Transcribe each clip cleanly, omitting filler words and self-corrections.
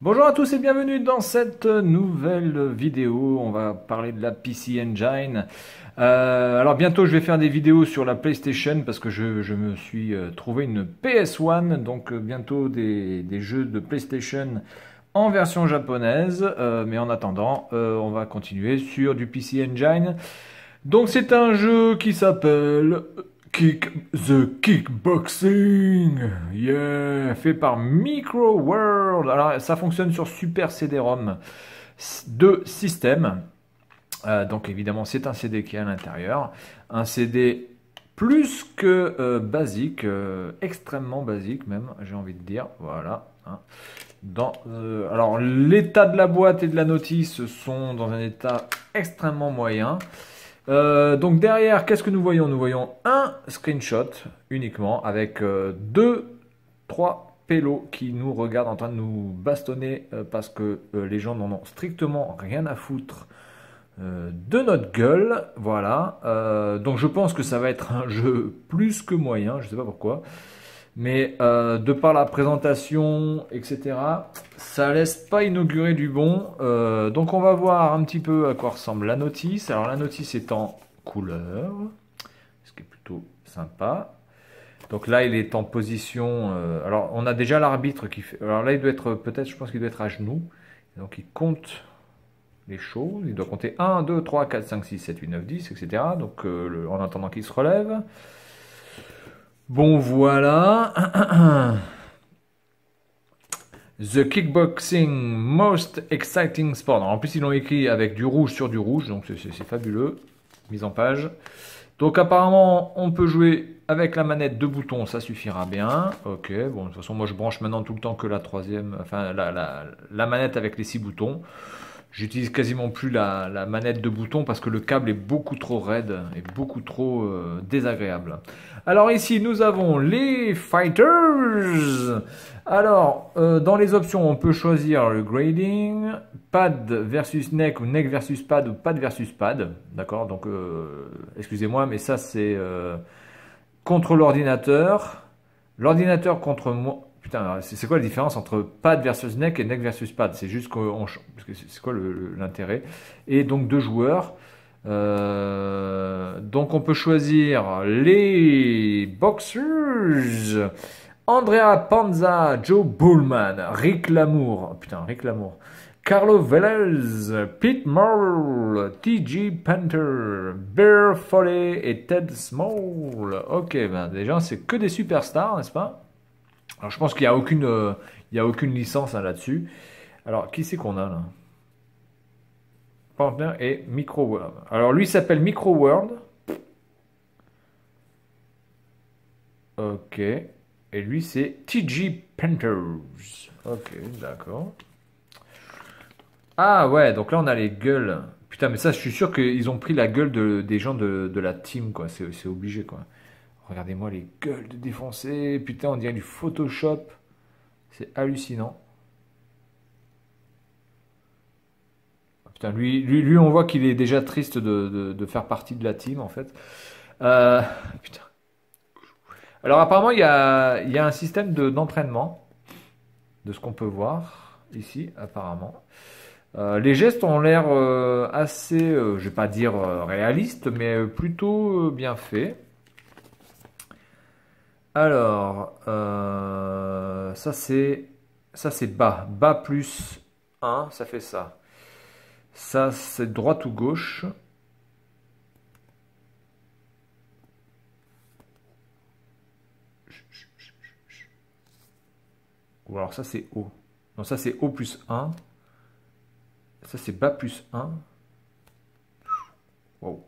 Bonjour à tous et bienvenue dans cette nouvelle vidéo. On va parler de la PC Engine. Alors bientôt je vais faire des vidéos sur la PlayStation parce que je me suis trouvé une PS1. Donc bientôt des jeux de PlayStation en version japonaise. Mais en attendant, on va continuer sur du PC Engine. Donc c'est un jeu qui s'appelle The Kickboxing, yeah, fait par Micro World. Alors ça fonctionne sur Super CD-ROM de système. Donc évidemment c'est un CD qui est à l'intérieur, un CD plus que basique, extrêmement basique même, j'ai envie de dire. Voilà. Hein. Alors l'état de la boîte et de la notice sont dans un état extrêmement moyen. Donc derrière, qu'est-ce que nous voyons? Nous voyons un screenshot uniquement avec trois pélos qui nous regardent en train de nous bastonner parce que les gens n'en ont strictement rien à foutre de notre gueule. Voilà. Donc je pense que ça va être un jeu plus que moyen, je sais pas pourquoi. Mais de par la présentation, etc., ça laisse pas inaugurer du bon. Donc on va voir un petit peu à quoi ressemble la notice. Alors la notice est en couleur, ce qui est plutôt sympa. Donc là il est en position. Alors on a déjà l'arbitre qui fait. Alors là il doit être peut-être, je pense qu'il doit être à genoux. Donc il compte les choses. Il doit compter 1, 2, 3, 4, 5, 6, 7, 8, 9, 10, etc. Donc en attendant qu'il se relève. Bon, voilà. The Kickboxing Most Exciting Sport. Alors, en plus, ils l'ont écrit avec du rouge sur du rouge, donc c'est fabuleux. Mise en page. Donc, apparemment, on peut jouer avec la manette de boutons, ça suffira bien. Ok, bon, de toute façon, moi, je branche maintenant tout le temps que la troisième, enfin, la manette avec les 6 boutons. J'utilise quasiment plus la manette de bouton parce que le câble est beaucoup trop raide et beaucoup trop désagréable. Alors ici, nous avons les fighters. Alors, dans les options, on peut choisir le grading, pad versus neck ou neck versus pad ou pad versus pad. D'accord, donc excusez-moi, mais ça c'est contre l'ordinateur. L'ordinateur contre moi. Putain, c'est quoi la différence entre pad versus neck et neck versus pad? C'est juste qu'on... C'est quoi l'intérêt? Et donc deux joueurs. Donc on peut choisir les boxers. Andrea Panza, Joe Bullman, Rick Lamour. Putain, Rick Lamour. Carlo Velez, Pete Morrill, T.J. Panther, Bear Foley et Ted Small. Ok, ben déjà c'est que des superstars, n'est-ce pas? Alors je pense qu'il n'y a aucune licence hein, là-dessus. Alors qui c'est qu'on a là? Partner et Micro World. Alors lui s'appelle Micro World. Ok. Et lui c'est TG Panthers. Ok, d'accord. Ah ouais, donc là on a les gueules. Putain, mais ça je suis sûr qu'ils ont pris la gueule des gens de la team, quoi. C'est obligé, quoi. Regardez-moi les gueules de défoncés. Putain, on dirait du Photoshop. C'est hallucinant. Putain, lui, on voit qu'il est déjà triste de faire partie de la team, en fait. Euh, putain. Alors, apparemment, il y a un système d'entraînement, de ce qu'on peut voir ici, apparemment. Les gestes ont l'air assez, je vais pas dire réalistes, mais plutôt bien faits. Alors, ça c'est bas. Bas plus 1, ça fait ça. Ça, c'est droite ou gauche. Ou alors ça, c'est haut. Non, ça, c'est haut plus 1. Ça, c'est bas plus 1. Wow.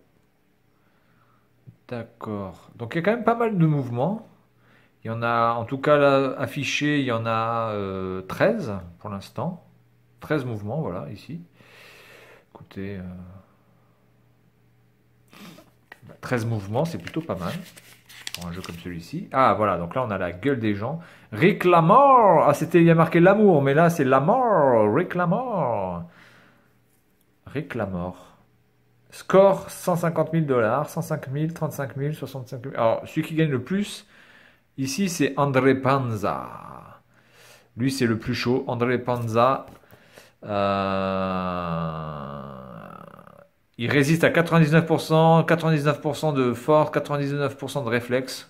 D'accord. Donc, il y a quand même pas mal de mouvements. Il y en a, en tout cas, là, affiché, il y en a 13 pour l'instant. 13 mouvements, voilà, ici. Écoutez, 13 mouvements, c'est plutôt pas mal. Pour un jeu comme celui-ci. Ah, voilà, donc là, on a la gueule des gens. Rick Lamore. Ah, il y a marqué l'amour, mais là, c'est Lamore. Rick Lamore. Rick Lamore. Score 150 000 $, 105 000, 35 000, 65 000. Alors, celui qui gagne le plus, ici, c'est André Panza. Lui, c'est le plus chaud. André Panza. Il résiste à 99%, 99% de force, 99% de réflexe.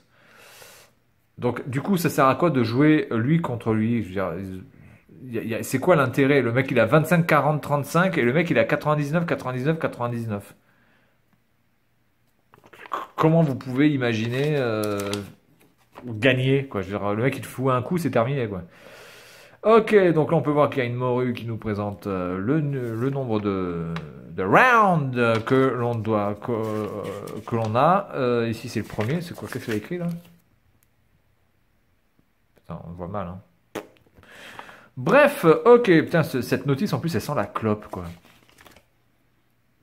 Donc, du coup, ça sert à quoi de jouer lui contre lui? Je veux dire, c'est quoi l'intérêt? Le mec, il a 25, 40, 35 et le mec, il a 99, 99, 99. Comment vous pouvez imaginer gagner, quoi? Je veux dire, le mec, il te fout un coup, c'est terminé, quoi. Ok, donc là, on peut voir qu'il y a une morue qui nous présente le nombre de rounds que l'on a. Ici, c'est le premier. C'est quoi? Qu'est-ce qu'il a écrit, là? Putain, on voit mal, hein. Bref, ok, putain, cette notice, en plus, elle sent la clope, quoi.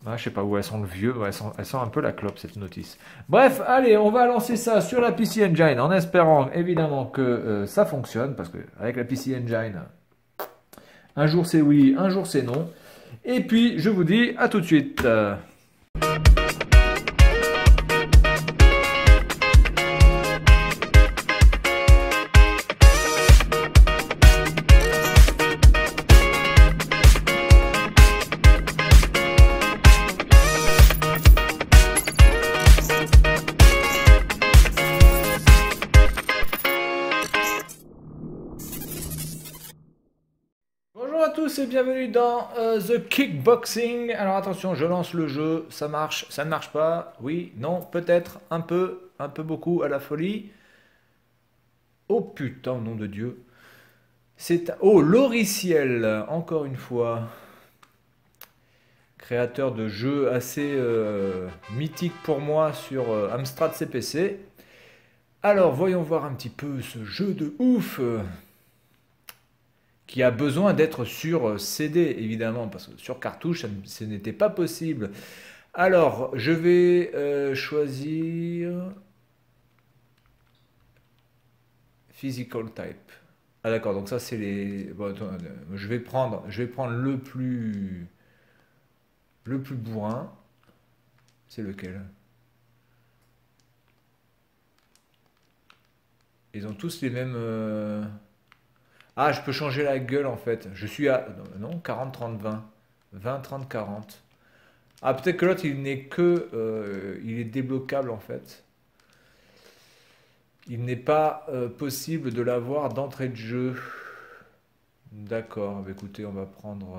Ah, je sais pas où elles sent le vieux, ouais, elles sent un peu la clope cette notice. Bref, allez, on va lancer ça sur la PC Engine en espérant évidemment que ça fonctionne, parce que avec la PC Engine, un jour c'est oui, un jour c'est non. Et puis je vous dis à tout de suite. Bonjour à tous et bienvenue dans The Kickboxing. Alors attention, je lance le jeu, ça marche, ça ne marche pas, oui, non, peut-être, un peu beaucoup à la folie. Oh putain, nom de Dieu. Oh, Loriciel, encore une fois. Créateur de jeux assez mythiques pour moi sur Amstrad CPC. Alors, voyons voir un petit peu ce jeu de ouf qui a besoin d'être sur CD, évidemment, parce que sur cartouche, ce n'était pas possible. Alors, je vais choisir Physical Type. Ah d'accord, donc ça c'est les... Bon, attends, je vais prendre le plus bourrin. C'est lequel? Ils ont tous les mêmes... Ah, je peux changer la gueule en fait. Je suis à... Non, 40, 30, 20. 20, 30, 40. Ah, peut-être que l'autre, il n'est que... il est débloquable en fait. Il n'est pas possible de l'avoir d'entrée de jeu. D'accord. Bah, écoutez, on va prendre...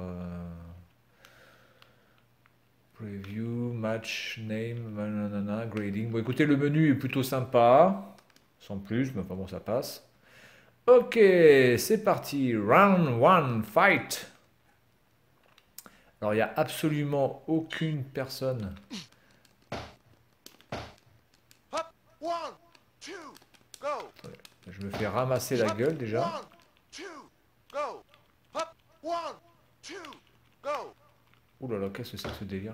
Preview, match, name, nanana, grading. Bon, écoutez, le menu est plutôt sympa. Sans plus, mais enfin bon, ça passe. Ok, c'est parti. Round 1, fight. Alors, il n'y a absolument aucune personne. Je me fais ramasser la gueule déjà. Ouh là là, qu'est-ce que c'est que ce délire?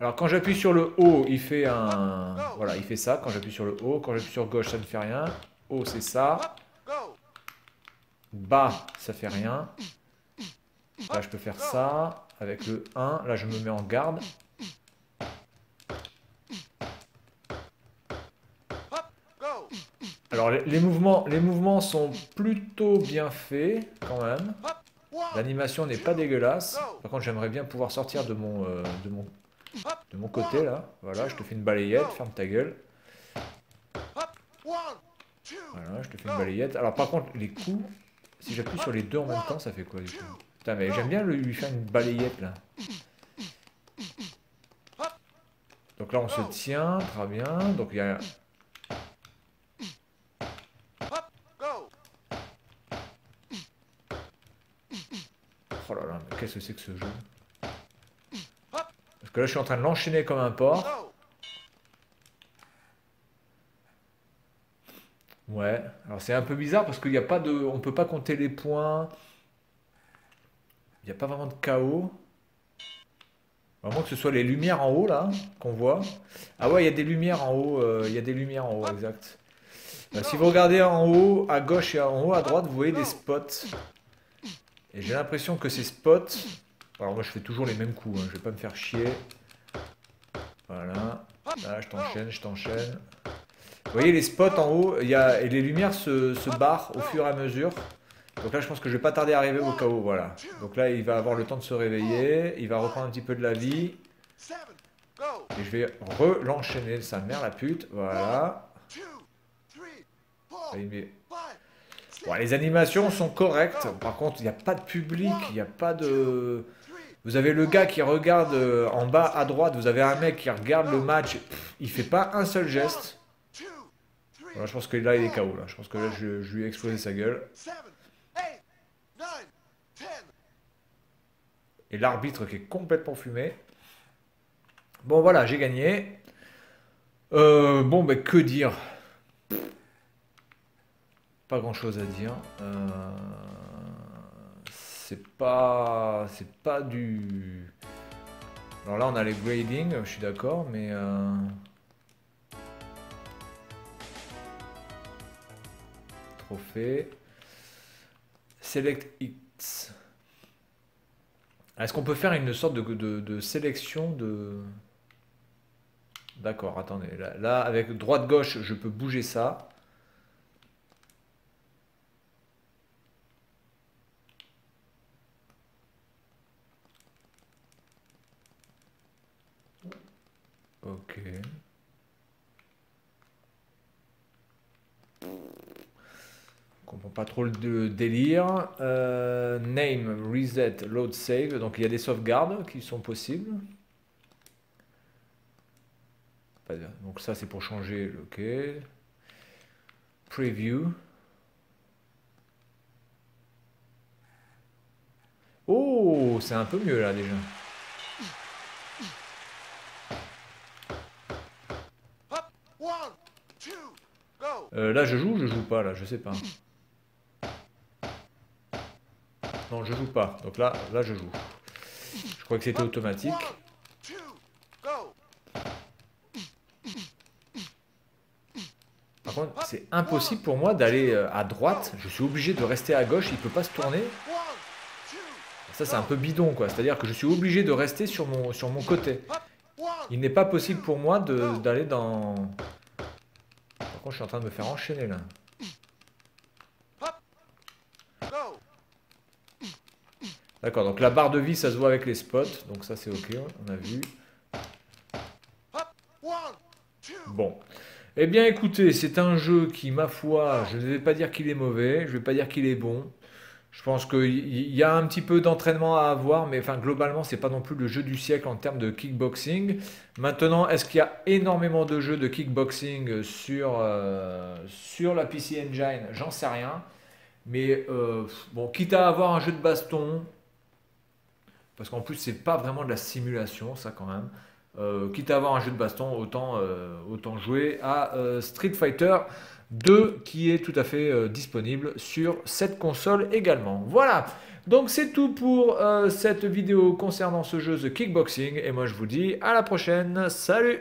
Alors, quand j'appuie sur le haut, il fait un... Voilà, il fait ça. Quand j'appuie sur le haut, quand j'appuie sur gauche, ça ne fait rien. Haut, c'est ça. Bas, ça fait rien. Là, je peux faire ça. Avec le 1, là, je me mets en garde. Alors, les mouvements sont plutôt bien faits, quand même. L'animation n'est pas dégueulasse. Par contre, j'aimerais bien pouvoir sortir de mon côté, là. Voilà, je te fais une balayette, ferme ta gueule. Voilà, je te fais une balayette. Alors, par contre, les coups, si j'appuie sur les deux en même temps, ça fait quoi, du coup? Putain, mais j'aime bien lui faire une balayette, là. Donc là, on se tient, très bien. Donc, il y a... Oh là là, mais qu'est-ce que c'est que ce jeu? Parce que là, je suis en train de l'enchaîner comme un porc. Ouais, alors c'est un peu bizarre parce qu'il n'y a pas de... On peut pas compter les points. Il n'y a pas vraiment de chaos. Vraiment que ce soit les lumières en haut, là, qu'on voit. Ah ouais, il y a des lumières en haut. Il y a des lumières en haut, exact. Si vous regardez en haut, à gauche et en haut, à droite, vous voyez des spots. Et j'ai l'impression que ces spots... Alors moi je fais toujours les mêmes coups, hein. Je vais pas me faire chier. Voilà. Là je t'enchaîne, je t'enchaîne. Vous voyez les spots en haut, et les lumières se barrent au fur et à mesure. Donc là, je pense que je vais pas tarder à arriver au KO, voilà. Donc là, il va avoir le temps de se réveiller, il va reprendre un petit peu de la vie. Et je vais l'enchaîner, sa mère la pute, voilà. Bon, les animations sont correctes, par contre, il n'y a pas de public, il n'y a pas de... Vous avez le gars qui regarde en bas à droite, vous avez un mec qui regarde le match, il fait pas un seul geste. Voilà, je pense que là, il est KO, là. Je pense que là, je lui ai explosé sa gueule. Et l'arbitre qui est complètement fumé. Bon, voilà, j'ai gagné. Bon, ben, que dire? Pas grand chose à dire. C'est pas du... Alors là, on a les grading, je suis d'accord, mais... Trophée. Select X. Est-ce qu'on peut faire une sorte de sélection de... D'accord, attendez. Là, avec droite-gauche, je peux bouger ça. Ok. Je comprends pas trop le délire. Name, reset, load, save. Donc il y a des sauvegardes qui sont possibles. Donc ça c'est pour changer. Ok. Preview. Oh, c'est un peu mieux là déjà. Là je joue pas là, je sais pas. Non, je joue pas. Donc là je joue. Je crois que c'était automatique. Par contre, c'est impossible pour moi d'aller à droite. Je suis obligé de rester à gauche. Il peut pas se tourner. Ça, c'est un peu bidon, quoi. C'est-à-dire que je suis obligé de rester sur mon côté. Il n'est pas possible pour moi d'aller dans... Par contre, je suis en train de me faire enchaîner, là. D'accord, donc la barre de vie, ça se voit avec les spots. Donc ça, c'est ok, on a vu. Bon. Eh bien, écoutez, c'est un jeu qui, ma foi, je ne vais pas dire qu'il est mauvais, je ne vais pas dire qu'il est bon. Je pense qu'il y a un petit peu d'entraînement à avoir, mais enfin, globalement, c'est pas non plus le jeu du siècle en termes de kickboxing. Maintenant, est-ce qu'il y a énormément de jeux de kickboxing sur la PC Engine? J'en sais rien. Mais bon, quitte à avoir un jeu de baston, parce qu'en plus, c'est pas vraiment de la simulation, ça quand même. Quitte à avoir un jeu de baston, autant jouer à Street Fighter 2 qui est tout à fait disponible sur cette console également. Voilà, donc c'est tout pour cette vidéo concernant ce jeu The Kickboxing et moi je vous dis à la prochaine, salut!